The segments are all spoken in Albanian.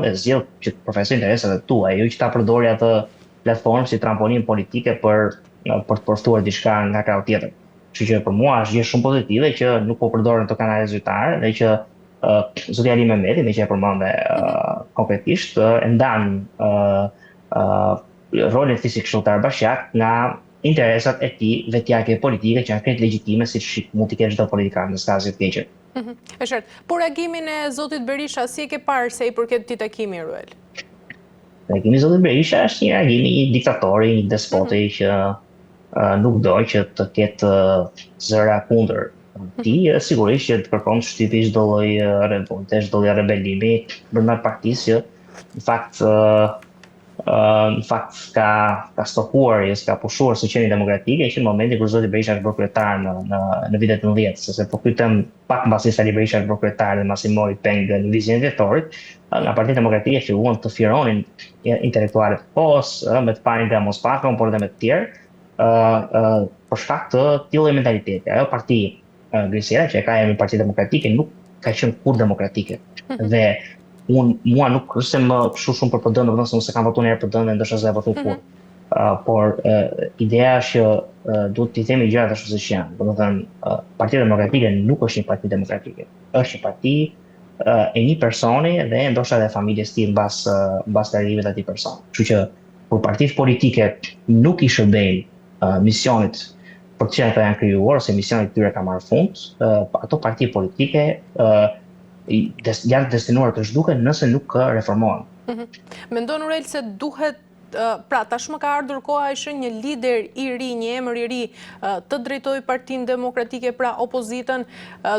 vend e zgjedh që të përfaqësojë interesat e tua, jo që ta përdori atë platformë si trampolinë politike për të përftuar diçka nga krau tjetër. Kështu që për mua është gjë shumë pozitive që nuk po përdoren këto kanale zyrtare dhe që zoti Ali Mehmeti, me që e përmendë konkretisht, e ndan rolin e tij si këshilltar bashkiak nga interesat e tij vetjake politike që janë krejt legjitime siç mund t'i ketë çdo politikan në skazë të keqe. Është qartë. Por reagimin e zotit Berisha si e ke parë se i përket këtij takimi, Ruel? Reagimi i zotit Berisha është një reagim i diktatori, një despoti që nuk do që të ketë zëra kundër tij, sigurisht që të kërkon shtypi çdo lloj revolte, çdo lloj rebelimi brenda partisë që në fakt ka stopuar, s'ka pushuar shoqërinë demokratike që në momentin kur zoti Berisha është bërë kryetar në vitet 90, sepse po kytem pak mbasi Sali Berisha është bërë kryetar dhe mbasi mori peng në vizionin vjetorit, nga Partia Demokratike filluan të fironin intelektualët pos, me të parin dhe Mospakon, por edhe me të tjerë, për shkak të tillë mentaliteti. Ajo parti Grisera që e ka emrin Partia Demokratike nuk ka qenë kur demokratike. Dhe mua nuk është se më kështu shumë për PD, domethënë se unë se kam votuar një herë PD dhe ndoshta s'e votoj kurrë. Por ideja është që duhet t'i themi gjërat ashtu siç janë. Domethënë Partia Demokratike nuk është një parti demokratike. Është një parti e një personi dhe ndoshta edhe familjes tij mbas të arrivit atij personi. Kështu që kur partitë politike nuk i shërbejnë misionit për të cilën ata janë krijuar ose misioni i tyre ka marrë fund, ato parti politike janë destinuar të zhduken nëse nuk reformohen. Mendon Urel se duhet pra tashmë ka ardhur koha që një lider i ri, një emër i ri të drejtojë Partinë Demokratike, pra opozitën,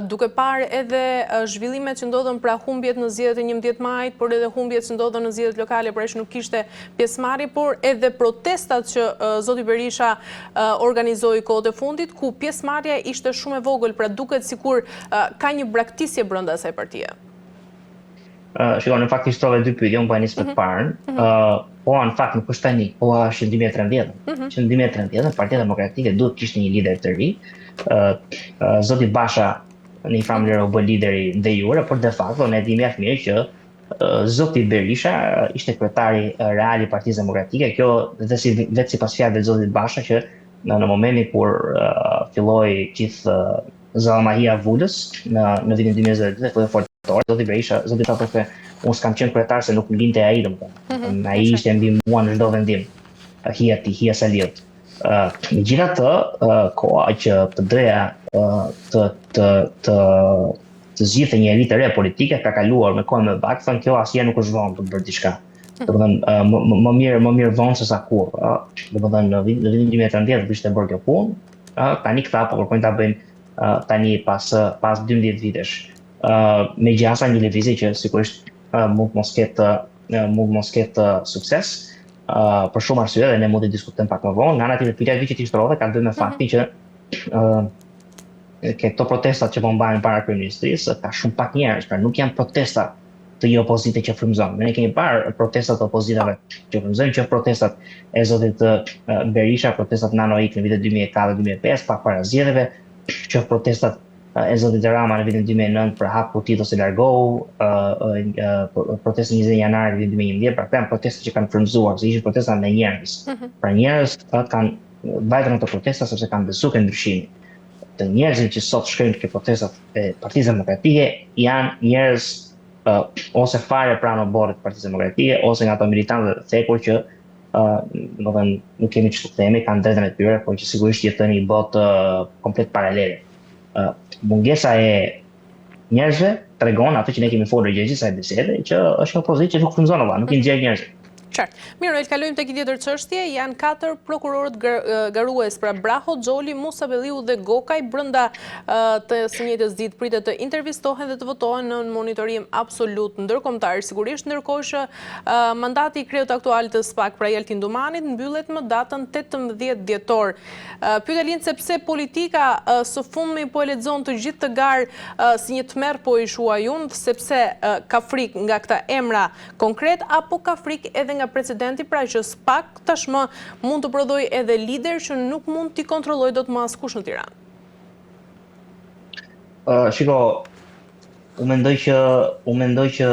duke parë edhe zhvillimet që ndodhen, pra humbjet në zgjedhjet e 11 majit, por edhe humbjet që ndodhen në zgjedhjet lokale, pra që nuk kishte pjesëmarrje, por edhe protestat që zoti Berisha organizoi kohët e fundit, ku pjesëmarrja ishte shumë e vogël, pra duket sikur ka një braktisje brenda asaj partie. Shikoj, në fakt ishtrove dy pyetje, unë po nis me të parën. Po në fakt nuk është tani, po është në 2013. Që në 2013 Partia Demokratike duhet kishte një lider të ri. Zoti Basha në një farë mënyrë u bë lideri de jure, por de facto ne di mjaft mirë që zoti Berisha ishte kryetari real i Partisë Demokratike. Kjo vetë sipas fjalëve të zotit Basha që në momentin kur filloi gjithë zallamahia vulës në vitin 2022 filloi fort. Zoti Berisha, zoti tha se unë s'kam qenë kryetar se nuk linte ai domethënë. Ai ishte mbi mua në çdo vendim. Hija Saliut. Megjithatë, koha që PD-ja të zgjidhte një elitë e re politike ka kaluar me kohën më pak, thënë kjo asnjëherë nuk është vonë për të bërë diçka. Domethënë më mirë vonë se sa kurrë. Domethënë në vitin 2013 kishte bërë kjo punë, tani këta po kërkojnë ta bëjnë tani pas 12 vitesh. Me gjasa një lëvizje që sigurisht mund mos ketë sukses për shumë arsye dhe ne mund të diskutojmë pak më vonë. Nga ana tjetër pyetja që ti shtrove ka të bëjë me faktin që këto protestat që po mbahen para kryeministrisë ka shumë pak njerëz, pra nuk janë protesta të një opozite që frymëzon. Ne kemi parë protestat të opozitave që frymëzojnë, që protestat e zotit Berisha, protestat nanoik në vitet 2004-2005 pak para zgjedhjeve, që protestat e zotit Rama në vitin 2009 për hap kutit ose largohu, protestën 20 janar në vitin 2011, pra këto janë protesta që kanë frymëzuar, se ishin protesta me njerëz. Pra njerëz kanë vajtur në këto protesta sepse kanë besuar në ndryshimin. Të njerëzit që sot shkojnë këto protestat e Partisë Demokratike janë njerëz ose fare pranë oborrit të Partisë Demokratike, ose nga ato militantë të thekur që domethënë nuk kemi çfarë të themi, kanë drejtën e tyre, por që sigurisht jetojnë një botë komplet paralele. Mungesa e njerëzve tregon atë që ne kemi folur gjatë kësaj bisede, që është një opozitë që nuk frymëzon valla, nuk i nxjerr njerëzit. Qartë. Mirë, el kalojmë tek një tjetër çështje. Janë 4 prokurorët garues, pra Braho, Xholi, Musabelliu dhe Gokaj brenda të së njëjtës ditë pritet të intervistohen dhe të votohen në monitorim absolut ndërkombëtar. Sigurisht ndërkohë që mandati i kreut aktual të SPAK, pra i Altin Dumanit, mbyllet më datën 18 dhjetor. Pyetja lind sepse politika së fundmi po e lexon të gjithë të garë si një tmerr po i shuaj unë, sepse ka frikë nga këta emra konkret apo ka frikë edhe nga precedenti, pra që SPAK tashmë mund të prodhoj edhe lider që nuk mund t'i kontrolloj dot më askush në Tiranë. Shiko, unë mendoj që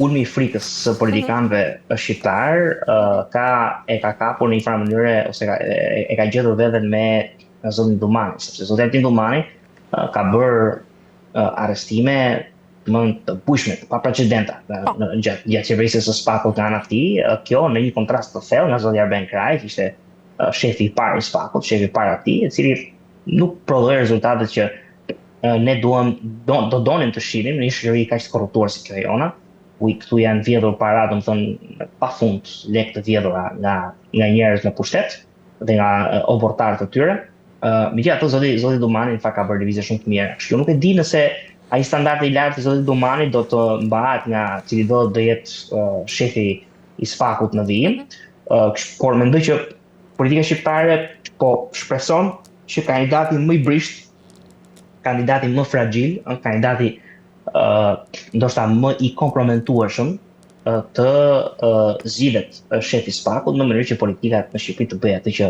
ulmi i frikës së politikanëve shqiptar ka kapur në një farë mënyre ose e ka gjetur veten me zotin Dumani, sepse zoti Altin Dumani ka bërë arrestime më të bujshme, pa precedenta gjatë qeverisë së SPAK-ut nga ana e tij. Kjo në një kontrast të thellë nga zoti Arben Kraj, që ishte shefi i parë i SPAK-ut, shefi i parë atij, i cili nuk prodhoi rezultatet që ne do donim të shihnim në një shoqëri kaq të korruptuar si kjo jona. Këtu janë vjedhur para, domethënë pafund lekë të vjedhura nga njerëz në pushtet dhe nga obortarët e tyre. Megjithatë zoti Dumani në fakt ka bërë lëvizje shumë të mira. Kështu nuk e di nëse ai standardi i lartë i zotit Dumani do të mbahet nga cili do jetë shefi i SPAK-ut në vijim, por mendoj që politika shqiptare po shpreson që kandidati më i brisht, kandidati më fragjil, kandidati ndoshta më i komprometueshëm të zgjidhet shefi i SPAK-ut në mënyrë që politika në Shqipëri të bëjë atë që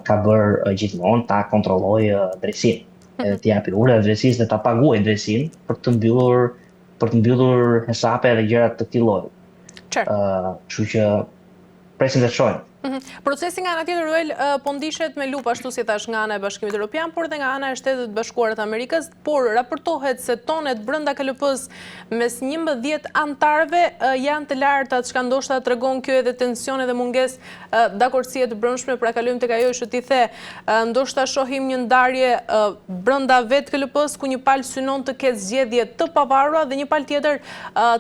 ka bërë gjithmonë, ta kontrollojë drejtsinë, të japi ure drejtësisë dhe ta paguajë drejtsinë për të mbyllur hesape dhe gjëra të këtij lloji. Kështu që presim të shohim. Procesi nga ana tjetër Ruel po ndishet me lup ashtu si thash nga ana e Bashkimit Evropian, por edhe nga ana e Shtetet Bashkuara të Amerikës, por raportohet se tonet brenda KLP-s mes 11 antarëve janë të larta, çka ndoshta tregon kjo edhe tensione dhe mungesë dakordësie të brendshme. Pra kalojmë tek ajo që ti the, ndoshta shohim një ndarje brenda vetë KLP-s ku një palë synon të ketë zgjedhje të pavarura dhe një palë tjetër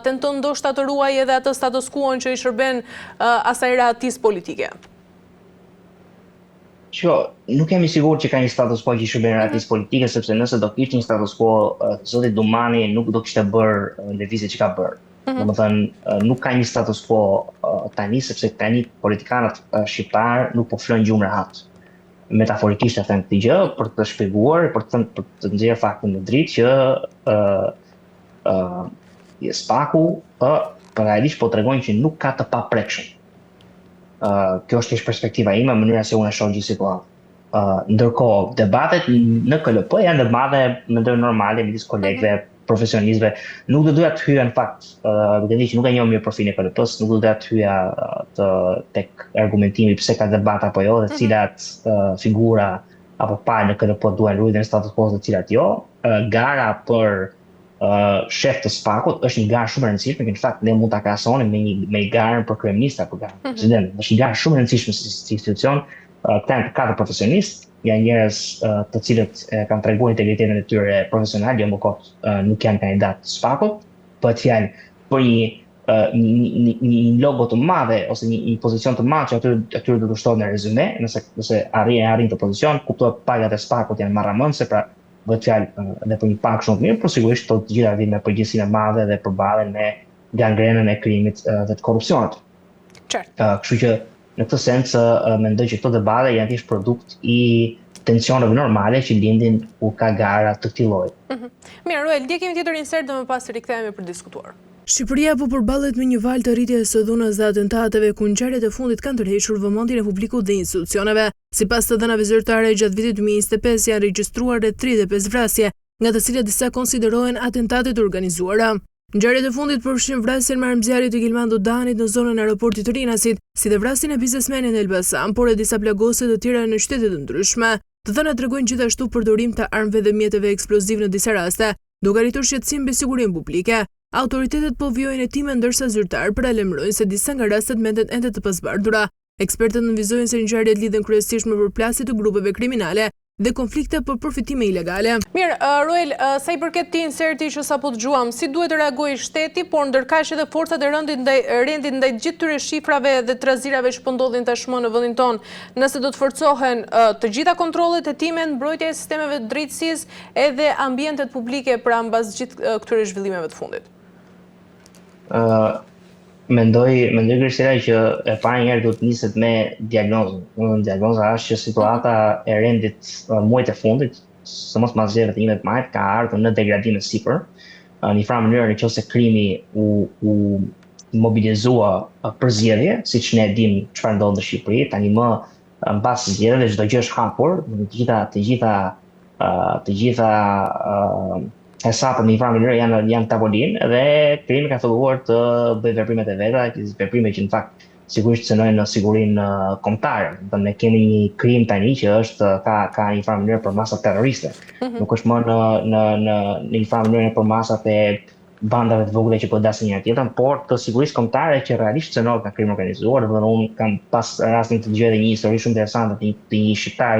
tenton ndoshta të ruajë edhe atë status quo që i shërben asaj rahatisë politike. Nuk jam i sigurt që ka një status quo që i shërben rahatisë politike, sepse nëse do kishte një status quo, zoti Dumani nuk do kishte bërë lëvizjet që ka bërë. Domethënë nuk ka një status quo tani, sepse tani politikanët shqiptar nuk po flojnë gjumë rehat. Metaforikisht e them këtë gjë për të shpjeguar, për të nxjerrë faktin në dritë që SPAK-u realisht po tregojnë që nuk ka të paprekshëm. Kjo është perspektiva ime, mënyra se unë e shoh gjithë situatën. Ndërkohë, debatet në KLP janë debate mendoj normale midis kolegëve, profesionistëve. Nuk do doja të hyja në fakt, duke thënë që nuk e njoh mirë profilin e KLP-s, nuk do doja të hyja tek argumentimi pse ka debat apo jo, dhe cilat figura apo palë në KLP duan ruajtur në status quo dhe cilat jo. Gara për shef të SPAK-ut është një garë shumë e rëndësishme, që në fakt ne mund ta krahasonim me garën për kryeminist apo garën për president. Është një garë shumë e rëndësishme si institucion. Këta janë katër profesionistë, janë njerëz të cilët kanë treguar integritetin e tyre profesional, jo më kot nuk janë kandidat të SPAK-ut, bëhet fjalë për një logo të madhe ose një pozicion të madh që atyre do të shtohet në rezume, nëse arrin të pozicion, kuptohet pagat e SPAK-ut janë marramëndse, pra bëhet fjalë edhe për një pagë shumë të mirë, por sigurisht të gjitha vijnë me përgjegjësinë e madhe dhe përbalen me gangrenën e krimit dhe të korrupsionit. Kështu që në këtë sens mendoj që këto debate janë thjesht produkt i tensioneve normale që lindin kur ka gara të këtij lloji. Mirë, Ruel, dje kemi tjetër insert dhe më pas rikthehemi për diskutuar. Shqipëria po përballet me një valë të rritjes së dhunës dhe atentateve ku ngjarjet e fundit kanë tërhequr vëmendjen e publikut dhe institucioneve. Sipas të dhënave zyrtare, gjatë vitit 2025 janë regjistruar rreth 35 vrasje, nga të cilat disa konsiderohen atentate të organizuara. Ngjarjet e fundit përfshin vrasjen me armëzjarrit të Gilmando Danit në zonën e aeroportit të Rinasit, si dhe vrasjen e biznesmenit Elbasan, por e disa plagose të tjera në qytete të ndryshme. Të dhënat tregojnë gjithashtu përdorim të armëve dhe mjeteve eksploziv në disa raste, duke arritur shqetësim mbi sigurinë publike. Autoritetet po vijojnë hetime ndërsa zyrtar paralajmërojnë se disa nga rastet menden ende të pazbardhura. Ekspertët nënvizojnë se ngjarjet lidhen kryesisht me përplasje të grupeve kriminale dhe konflikte për përfitime ilegale. Mirë, Ruel, sa i përket këtij inserti që sapo dëgjuam, si duhet të reagojë shteti, por ndërkaq edhe forcat e rendit ndaj gjithë këtyre shifrave dhe trazirave që po ndodhin tashmë në vendin tonë, nëse do të forcohen të gjitha kontrollet, hetimet, mbrojtja e sistemeve të drejtësisë edhe ambientet publike pra mbas gjithë këtyre zhvillimeve të fundit. Mendoj Kristela që e para njerë duhet niset me diagnozën. Diagnoza është që situata e rendit muajt e fundit, së mos pas zgjedhjeve të 11 majit, ka ardhur në degradim të sipër. Në një farë mënyrë nëse krimi u mobilizua për zgjedhje, siç ne dimë çfarë ndodh në Shqipëri, tani më mbas zgjedhjeve çdo gjë është hapur, të gjitha hesapet në një farë mënyrë janë tavolinë dhe krimi ka filluar të bëjë veprimet e veta, veprime që në fakt sigurisht cënojnë në sigurinë kombëtare. Do ne kemi një krim tani që është ka një farë mënyrë për masat terroriste. Nuk është më në një farë mënyrë për masat e bandave të vogla që po dasin njëra tjetrën, por të sigurisë kombëtare që realisht cënohet nga krimi organizuar. Dhe unë kam pas rastin të dëgjoj edhe një histori shumë interesante të një shqiptari